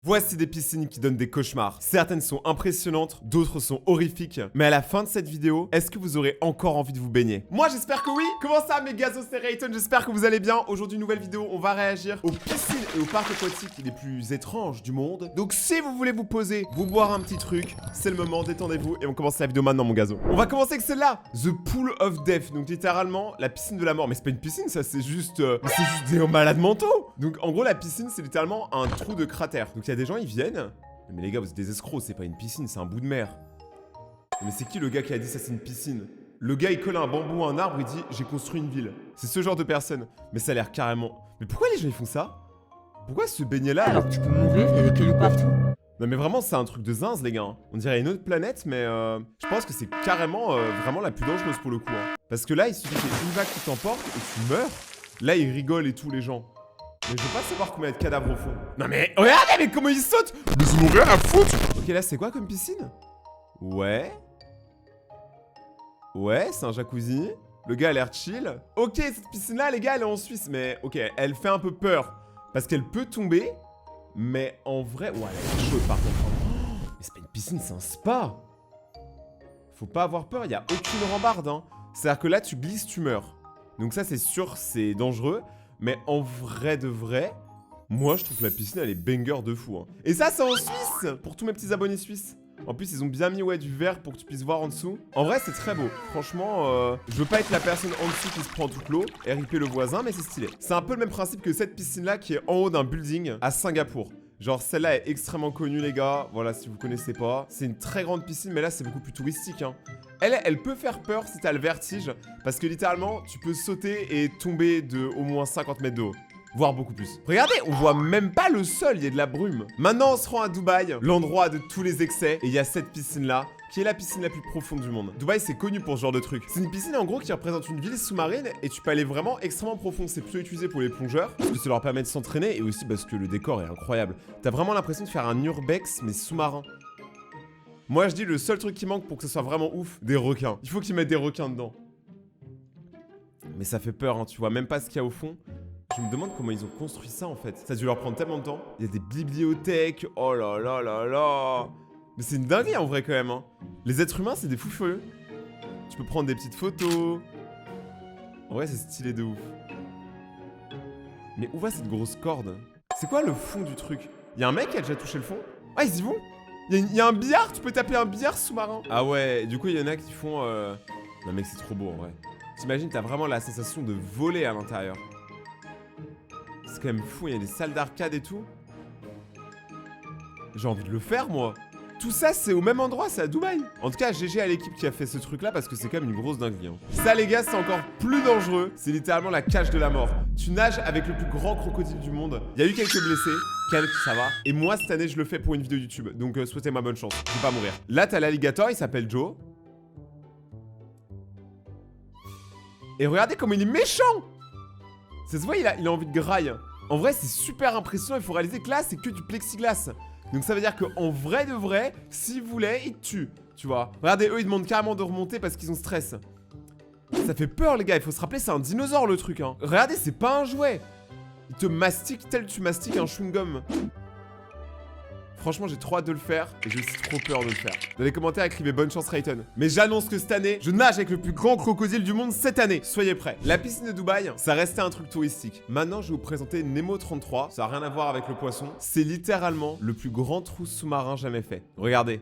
Voici des piscines qui donnent des cauchemars. Certaines sont impressionnantes, d'autres sont horrifiques. Mais à la fin de cette vidéo, est-ce que vous aurez encore envie de vous baigner? Moi, j'espère que oui. Comment ça, mes gazos, c'est Rayton? J'espère que vous allez bien. Aujourd'hui, nouvelle vidéo, on va réagir aux piscines et aux parcs aquatiques les plus étranges du monde. Donc, si vous voulez vous poser, vous boire un petit truc, c'est le moment, détendez-vous et on commence la vidéo maintenant, mon gazo. On va commencer avec celle-là, The Pool of Death. Donc, littéralement, la piscine de la mort. Mais c'est pas une piscine, ça, c'est juste des malades mentaux. Donc, en gros, la piscine, c'est littéralement un trou de cratère. Donc, il y a des gens, ils viennent. Mais les gars, vous êtes des escrocs, c'est pas une piscine, c'est un bout de mer. Mais c'est qui le gars qui a dit ça, c'est une piscine? Le gars, il colle un bambou à un arbre, il dit j'ai construit une ville. C'est ce genre de personne. Mais ça a l'air carrément. Mais pourquoi les gens ils font ça? Pourquoi se baigner là? Alors que tu peux mourir, il y a des cailloux partout. Non mais vraiment, c'est un truc de zinz, les gars. On dirait une autre planète, mais je pense que c'est carrément vraiment la plus dangereuse pour le coup. Hein. Parce que là, il suffit qu'il y ait une vague qui t'emporte et tu meurs. Là, ils rigolent et tout, les gens. Mais je veux pas savoir combien il y a de cadavres au fond. Non mais regardez, mais comment ils sautent! Mais ils ont rien à foutre! Ok, là, c'est quoi comme piscine? Ouais. Ouais, c'est un jacuzzi. Le gars a l'air chill. Ok, cette piscine-là, les gars, elle est en Suisse. Mais ok, elle fait un peu peur. Parce qu'elle peut tomber. Mais en vrai... Ouais, elle est chaude par contre. Oh, mais c'est pas une piscine, c'est un spa. Faut pas avoir peur, il y a aucune rambarde. Hein. C'est-à-dire que là, tu glisses, tu meurs. Donc ça, c'est sûr, c'est dangereux. Mais en vrai de vrai, moi, je trouve que la piscine, elle est banger de fou. Hein. Et ça, c'est en Suisse. Pour tous mes petits abonnés suisses. En plus, ils ont bien mis du verre pour que tu puisses voir en dessous. En vrai, c'est très beau. Franchement, je veux pas être la personne en dessous qui se prend toute l'eau. RIP le voisin, mais c'est stylé. C'est un peu le même principe que cette piscine-là qui est en haut d'un building à Singapour. Genre, celle-là est extrêmement connue, les gars. Voilà, si vous connaissez pas. C'est une très grande piscine, mais là, c'est beaucoup plus touristique. Hein. Elle peut faire peur si t'as le vertige. Parce que littéralement, tu peux sauter et tomber de au moins 50 mètres de haut. Voire beaucoup plus. Regardez, on voit même pas le sol, il y a de la brume. Maintenant, on se rend à Dubaï, l'endroit de tous les excès. Et il y a cette piscine-là, qui est la piscine la plus profonde du monde. Dubaï, c'est connu pour ce genre de truc. C'est une piscine, en gros, qui représente une ville sous-marine. Et tu peux aller vraiment extrêmement profond. C'est plutôt utilisé pour les plongeurs, parce que ça leur permet de s'entraîner. Et aussi parce que le décor est incroyable. T'as vraiment l'impression de faire un urbex, mais sous-marin. Moi, je dis, le seul truc qui manque pour que ce soit vraiment ouf, des requins. Il faut qu'ils mettent des requins dedans. Mais ça fait peur, hein. Tu vois même pas ce qu'il y a au fond. Je me demande comment ils ont construit ça en fait. Ça a dû leur prendre tellement de temps. Il y a des bibliothèques. Oh là là là là. Mais c'est une dinguerie en vrai quand même. Hein. Les êtres humains, c'est des fous furieux. Tu peux prendre des petites photos. En vrai, c'est stylé de ouf. Mais où va cette grosse corde? C'est quoi le fond du truc? Il y a un mec qui a déjà touché le fond? Ah, ils y vont? Il y a un billard? Tu peux taper un billard sous-marin? Ah ouais, du coup, il y en a qui font... Non mec, c'est trop beau en vrai. T'imagines, t'as vraiment la sensation de voler à l'intérieur. C'est quand même fou, il y a des salles d'arcade et tout. J'ai envie de le faire, moi. Tout ça, c'est au même endroit, c'est à Dubaï. En tout cas, GG à l'équipe qui a fait ce truc-là parce que c'est quand même une grosse dinguerie. Hein. Ça, les gars, c'est encore plus dangereux. C'est littéralement la cage de la mort. Tu nages avec le plus grand crocodile du monde. Il y a eu quelques blessés. Quelques, ça va. Et moi, cette année, je le fais pour une vidéo YouTube. Donc, souhaitez-moi bonne chance. Je vais pas mourir. Là, t'as l'alligator, il s'appelle Joe. Et regardez comme il est méchant. Ça se voit, il a envie de graille. En vrai, c'est super impressionnant. Il faut réaliser que là, c'est que du plexiglas. Donc ça veut dire qu'en vrai de vrai, s'ils voulaient, ils te tuent. Tu vois. Regardez, eux, ils demandent carrément de remonter parce qu'ils ont stress. Ça fait peur, les gars. Il faut se rappeler, c'est un dinosaure, le truc. Hein. Regardez, c'est pas un jouet. Il te mastique tel que tu mastiques un chewing-gum. Franchement, j'ai trop hâte de le faire et j'ai aussi trop peur de le faire. Dans les commentaires, écrivez bonne chance Rayton. Mais j'annonce que cette année, je nage avec le plus grand crocodile du monde cette année. Soyez prêts. La piscine de Dubaï, ça restait un truc touristique. Maintenant, je vais vous présenter Nemo 33. Ça n'a rien à voir avec le poisson. C'est littéralement le plus grand trou sous-marin jamais fait. Regardez.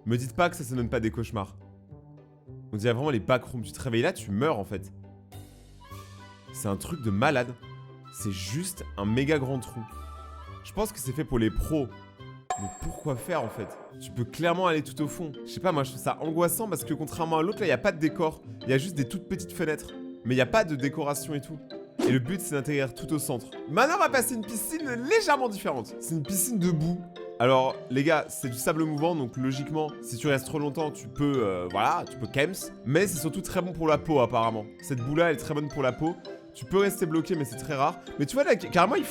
Me dites pas que ça donne pas des cauchemars. On dirait vraiment les backrooms. Tu te réveilles là, tu meurs en fait. C'est un truc de malade. C'est juste un méga grand trou. Je pense que c'est fait pour les pros. Mais pourquoi faire en fait? Tu peux clairement aller tout au fond. Je sais pas, moi je trouve ça angoissant parce que contrairement à l'autre, là, il n'y a pas de décor. Il y a juste des toutes petites fenêtres. Mais il n'y a pas de décoration et tout. Et le but, c'est d'intégrer tout au centre. Maintenant, on va passer à une piscine légèrement différente. C'est une piscine de boue. Alors, les gars, c'est du sable mouvant, donc logiquement, si tu restes trop longtemps, tu peux, voilà, tu peux kems. Mais c'est surtout très bon pour la peau, apparemment. Cette boue-là, elle est très bonne pour la peau. Tu peux rester bloqué, mais c'est très rare. Mais tu vois, là, carrément, ils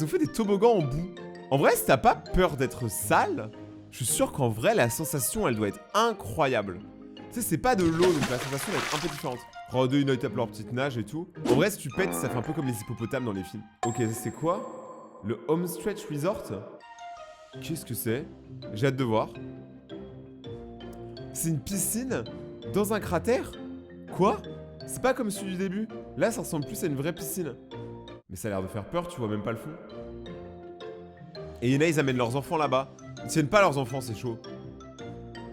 ont fait des toboggans en boue. En vrai, si t'as pas peur d'être sale, je suis sûr qu'en vrai, la sensation, elle doit être incroyable. Tu sais, c'est pas de l'eau, donc la sensation va être un peu différente. Regardez, ils tapent leur petite nage et tout. En vrai, si tu pètes, ça fait un peu comme les hippopotames dans les films. Ok, c'est quoi? Le Home Stretch Resort? Qu'est-ce que c'est? J'ai hâte de voir. C'est une piscine dans un cratère? Quoi? C'est pas comme celui du début. Là, ça ressemble plus à une vraie piscine. Mais ça a l'air de faire peur, tu vois même pas le fond. Et il y en a, ils amènent leurs enfants là-bas. Ils tiennent pas leurs enfants, c'est chaud.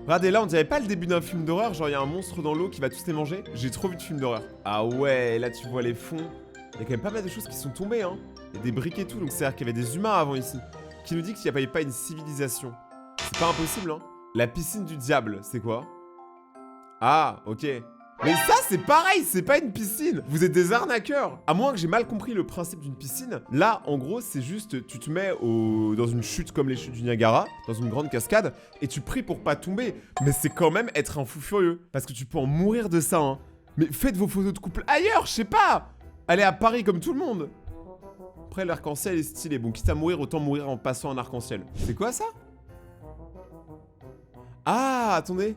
Regardez, là, on dirait pas le début d'un film d'horreur. Genre, il y a un monstre dans l'eau qui va tous les manger. J'ai trop vu de films d'horreur. Ah ouais, là, tu vois les fonds. Il y a quand même pas mal de choses qui sont tombées, hein. Il y a des briques et tout, donc c'est-à-dire qu'il y avait des humains avant ici. Qui nous dit qu'il n'y avait pas une civilisation. C'est pas impossible, hein. La piscine du diable, c'est quoi? Ah, ok. Mais ça, c'est pareil, c'est pas une piscine. Vous êtes des arnaqueurs. À moins que j'ai mal compris le principe d'une piscine. Là, en gros, c'est juste, tu te mets dans une chute comme les chutes du Niagara, dans une grande cascade, et tu pries pour pas tomber. Mais c'est quand même être un fou furieux. Parce que tu peux en mourir de ça, hein. Mais faites vos photos de couple ailleurs, je sais pas. Allez à Paris comme tout le monde. Après, l'arc-en-ciel est stylé. Bon, quitte à mourir, autant mourir en passant un arc-en-ciel. C'est quoi ça? Ah, attendez.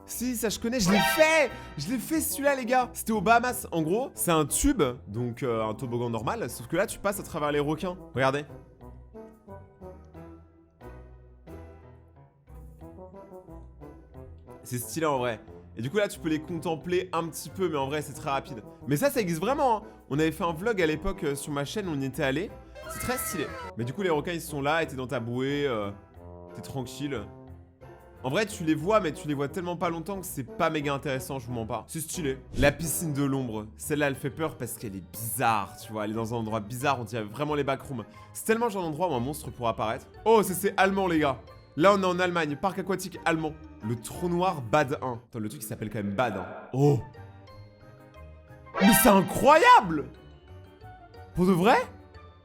Si, ça je connais, je l'ai fait. Je l'ai fait celui-là, les gars. C'était aux Bahamas. En gros, c'est un tube, donc un toboggan normal, sauf que là, tu passes à travers les requins. Regardez. C'est stylé en vrai. Et du coup, là, tu peux les contempler un petit peu, mais en vrai, c'est très rapide. Mais ça existe vraiment, hein. On avait fait un vlog à l'époque sur ma chaîne, on y était allé. C'est très stylé. Mais du coup, les requins, ils sont là, et t'es dans ta bouée, t'es tranquille. En vrai, tu les vois, mais tu les vois tellement pas longtemps que c'est pas méga intéressant, je vous mens pas. C'est stylé. La piscine de l'ombre. Celle-là, elle fait peur parce qu'elle est bizarre, tu vois. Elle est dans un endroit bizarre, on dirait vraiment les backrooms. C'est tellement le genre d'endroit où un monstre pourra apparaître. Oh, c'est allemand, les gars. Là, on est en Allemagne, parc aquatique allemand. Le trou noir Bad 1. Attends, le truc, il s'appelle quand même Bad, hein. Oh. Mais c'est incroyable. Pour de vrai?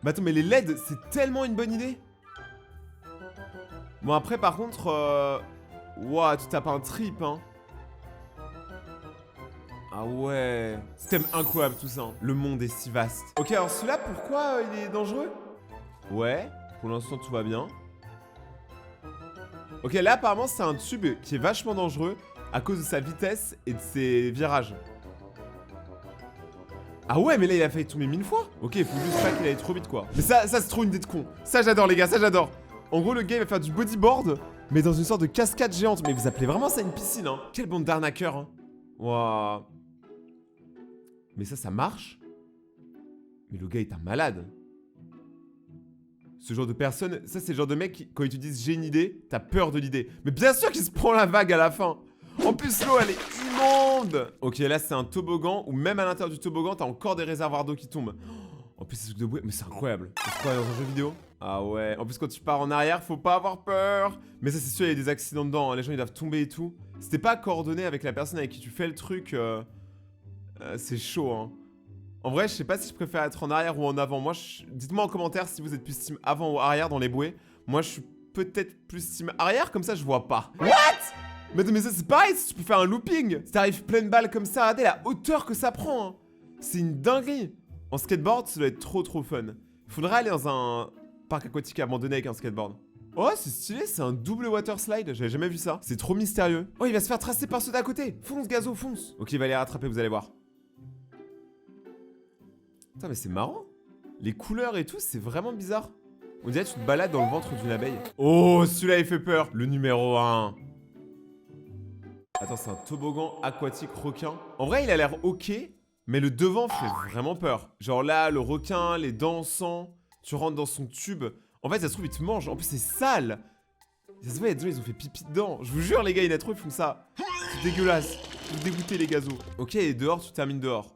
Mais attends, mais les LED, c'est tellement une bonne idée. Bon, après, par contre... Ouah, tu tapes un trip, hein. Ah ouais. C'est quand même incroyable tout ça, hein. Le monde est si vaste. Ok, alors celui-là, pourquoi il est dangereux? Ouais, pour l'instant tout va bien. Ok, là apparemment c'est un tube qui est vachement dangereux à cause de sa vitesse et de ses virages. Ah ouais, mais là il a failli tomber 1000 fois. Ok, il faut juste pas qu'il aille trop vite, quoi. Mais ça c'est trop une idée de con. Ça j'adore, les gars, ça j'adore. En gros, le gars il va faire du bodyboard, mais dans une sorte de cascade géante. Mais vous appelez vraiment ça une piscine, hein? Quelle bande d'arnaqueurs, hein? Waouh. Mais ça marche? Mais le gars est un malade. Ce genre de personne, ça c'est le genre de mec qui, quand ils te disent j'ai une idée, t'as peur de l'idée. Mais bien sûr qu'il se prend la vague à la fin. En plus l'eau elle est immonde. Ok, là c'est un toboggan où même à l'intérieur du toboggan t'as encore des réservoirs d'eau qui tombent. En plus c'est ce truc de bouée, mais c'est incroyable. C'est quoi dans un jeu vidéo? Ah ouais, en plus quand tu pars en arrière faut pas avoir peur. Mais ça c'est sûr il y a des accidents dedans, hein. Les gens ils doivent tomber et tout. C'était pas coordonné avec la personne avec qui tu fais le truc, c'est chaud, hein. En vrai, je sais pas si je préfère être en arrière ou en avant. Moi, dites-moi en commentaire si vous êtes plus team avant ou arrière dans les bouées. Moi, je suis peut-être plus team arrière, comme ça, je vois pas. What? Mais ça, c'est pareil, si tu peux faire un looping. Si t'arrives pleine balle comme ça, regardez la hauteur que ça prend, hein. C'est une dinguerie. En skateboard, ça doit être trop fun. Faudrait aller dans un parc aquatique abandonné avec un skateboard. Oh, c'est stylé, c'est un double water slide. J'avais jamais vu ça. C'est trop mystérieux. Oh, il va se faire tracer par ceux d'à côté. Fonce, gazo, fonce. Ok, il va les rattraper, vous allez voir. Putain, mais c'est marrant. Les couleurs et tout, c'est vraiment bizarre. On dirait que tu te balades dans le ventre d'une abeille. Oh, celui-là, il fait peur. Le numéro 1. Attends, c'est un toboggan aquatique requin. En vrai, il a l'air ok, mais le devant fait vraiment peur. Genre là, le requin, les dents en sang, tu rentres dans son tube. En fait, ça se trouve, il te mange. En plus, c'est sale. Ça se voit, il y a des gens, ils ont fait pipi dedans. Je vous jure, les gars, il y en a trop, ils font ça. C'est dégueulasse. Vous dégoûtez, les gazos. Ok, et dehors, tu termines dehors.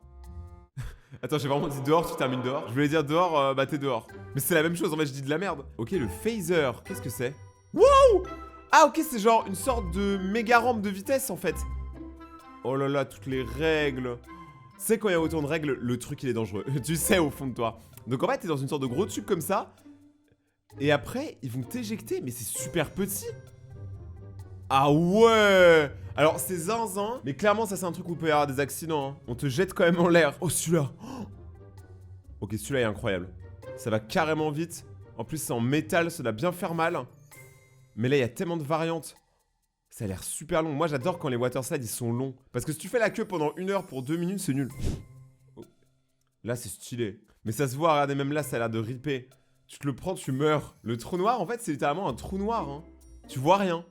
Attends, j'ai vraiment dit dehors, tu termines dehors. Je voulais dire dehors, bah t'es dehors. Mais c'est la même chose, en fait, je dis de la merde. Ok, le phaser, qu'est-ce que c'est? Wow! Ah, ok, c'est genre une sorte de méga rampe de vitesse, en fait. Oh là là, toutes les règles. Tu sais, quand il y a autant de règles, le truc, il est dangereux. Tu sais, au fond de toi. Donc, en fait, t'es dans une sorte de gros tube comme ça. Et après, ils vont t'éjecter, mais c'est super petit. Ah ouais! Alors, c'est zinzin, mais clairement, ça, c'est un truc où il peut y avoir des accidents, hein. On te jette quand même en l'air. Oh, celui-là! Ok, celui-là est incroyable. Ça va carrément vite. En plus, c'est en métal, ça doit bien faire mal. Mais là, il y a tellement de variantes. Ça a l'air super long. Moi, j'adore quand les water slides, ils sont longs. Parce que si tu fais la queue pendant 1 heure pour 2 minutes, c'est nul. Oh. Là, c'est stylé. Mais ça se voit, regardez, même là, ça a l'air de ripper. Tu te le prends, tu meurs. Le trou noir, en fait, c'est littéralement un trou noir. Hein. Tu vois rien.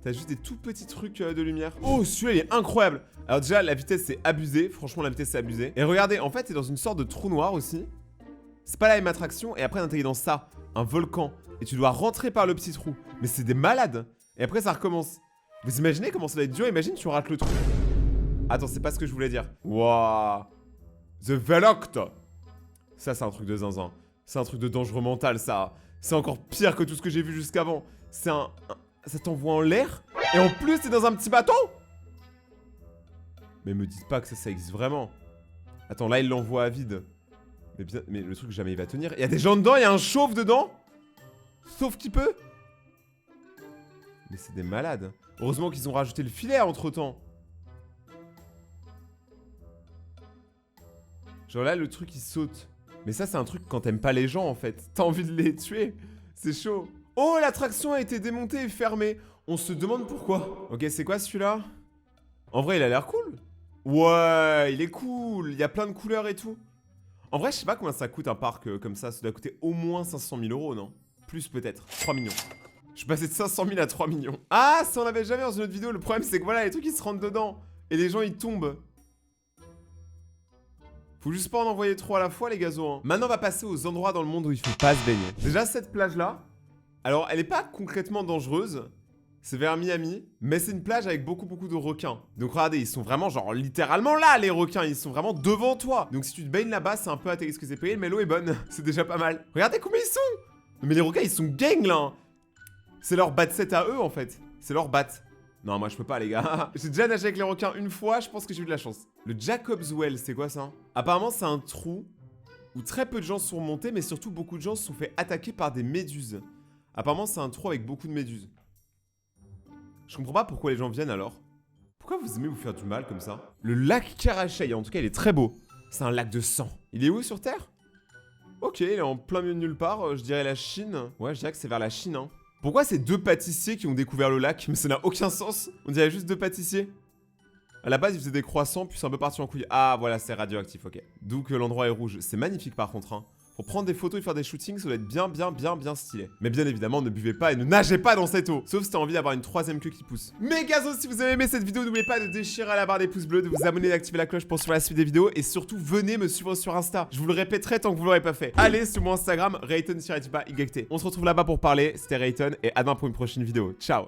T'as juste des tout petits trucs de lumière. Oh, celui-là, il est incroyable. Alors déjà, la vitesse, c'est abusé. Franchement, la vitesse, c'est abusé. Et regardez, en fait, t'es dans une sorte de trou noir aussi. C'est pas la même attraction. Et après, t'es dans ça, un volcan. Et tu dois rentrer par le petit trou. Mais c'est des malades. Et après, ça recommence. Vous imaginez comment ça va être dur? Imagine, tu rates le trou. Attends, c'est pas ce que je voulais dire. Waouh. The Veloct. Ça, c'est un truc de zinzin. C'est un truc de dangereux mental, ça. C'est encore pire que tout ce que j'ai vu jusqu'avant. C'est un... Ça t'envoie en l'air. Et en plus, t'es dans un petit bateau. Mais me dites pas que ça existe vraiment. Attends, là, il l'envoie à vide. Mais le truc, jamais il va tenir. Il y a des gens dedans, il y a un chauve dedans. Sauf qu'il peut. Mais c'est des malades. Heureusement qu'ils ont rajouté le filet entre-temps. Genre là, le truc, il saute. Mais ça, c'est un truc quand t'aimes pas les gens, en fait. T'as envie de les tuer. C'est chaud. Oh, l'attraction a été démontée et fermée. On se demande pourquoi. Ok, c'est quoi celui-là? En vrai, il a l'air cool. Ouais, il est cool. Il y a plein de couleurs et tout. En vrai, je sais pas combien ça coûte un parc comme ça. Ça doit coûter au moins 500 000 €, non? Plus peut-être. 3 millions. Je suis passé de 500 000 à 3 millions. Ah, ça on l'avait jamais dans une autre vidéo. Le problème, c'est que voilà, les trucs, ils se rentrent dedans. Et les gens, ils tombent. Faut juste pas en envoyer trop à la fois, les gazos. Hein. Maintenant, on va passer aux endroits dans le monde où il faut pas se baigner. Déjà, cette plage-là. Alors, elle est pas concrètement dangereuse. C'est vers Miami. Mais c'est une plage avec beaucoup de requins. Donc, regardez, ils sont vraiment, genre, littéralement là, les requins. Ils sont vraiment devant toi. Donc, si tu te baignes là-bas, c'est un peu à tes risques et payés. Mais l'eau est bonne. C'est déjà pas mal. Regardez combien ils sont. Mais les requins, ils sont gang, là. C'est leur bat set à eux, en fait. C'est leur bat. Non, moi je peux pas, les gars. J'ai déjà nagé avec les requins une fois, je pense que j'ai eu de la chance. Le Jacob's Well, c'est quoi ça? Apparemment, c'est un trou où très peu de gens sont montés, mais surtout beaucoup de gens se sont fait attaquer par des méduses. Apparemment, c'est un trou avec beaucoup de méduses. Je comprends pas pourquoi les gens viennent alors. Pourquoi vous aimez vous faire du mal comme ça? Le lac Karachay, en tout cas, il est très beau. C'est un lac de sang. Il est où sur Terre? Ok, il est en plein milieu de nulle part. Je dirais la Chine. Ouais, je dirais que c'est vers la Chine, hein. Pourquoi c'est 2 pâtissiers qui ont découvert le lac? Mais ça n'a aucun sens. On dirait juste 2 pâtissiers. À la base, ils faisaient des croissants, puis c'est un peu parti en couille. Ah, voilà, c'est radioactif, ok. D'où que l'endroit est rouge. C'est magnifique par contre, hein. Pour prendre des photos et faire des shootings, ça doit être bien stylé. Mais bien évidemment, ne buvez pas et ne nagez pas dans cette eau. Sauf si t'as envie d'avoir une 3ème queue qui pousse. Mais gazos, si vous avez aimé cette vidéo, n'oubliez pas de déchirer à la barre des pouces bleus, de vous abonner et d'activer la cloche pour suivre la suite des vidéos. Et surtout, venez me suivre sur Insta. Je vous le répéterai tant que vous l'aurez pas fait. Allez sur mon Instagram, Rayton-YT. On se retrouve là-bas pour parler. C'était Rayton et à demain pour une prochaine vidéo. Ciao.